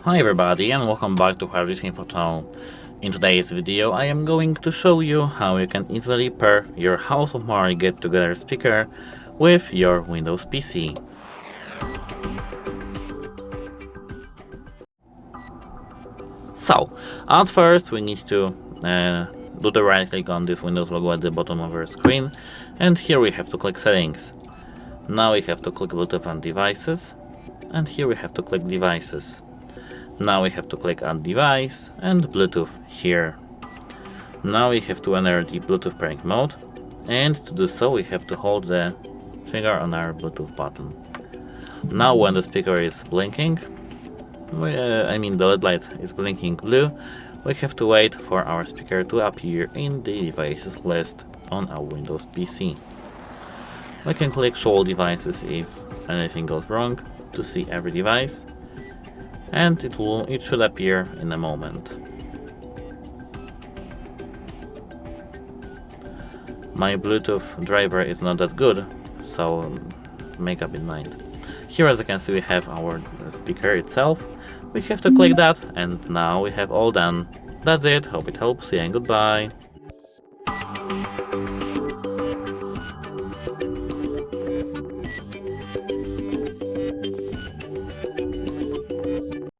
Hi everybody and welcome back to HardReset.Info channel. In today's video I am going to show you how you can easily pair your House of Marley get together speaker with your Windows PC. So, at first we need to do the right click on this Windows logo at the bottom of our screen, and here we have to click settings. Now we have to click Bluetooth and devices, and here we have to click devices. Now we have to click add device and Bluetooth here. Now we have to enter the Bluetooth pairing mode, and to do so we have to hold the finger on our Bluetooth button. Now when the speaker is blinking, the LED light is blinking blue, we have to wait for our speaker to appear in the devices list on our Windows PC. We can click show all devices if anything goes wrong to see every device, and it should appear in a moment. My Bluetooth driver is not that good, so make up in mind. Here, as you can see, we have our speaker itself. We have to click that, and now we have all done. That's it, hope it helps you and goodbye.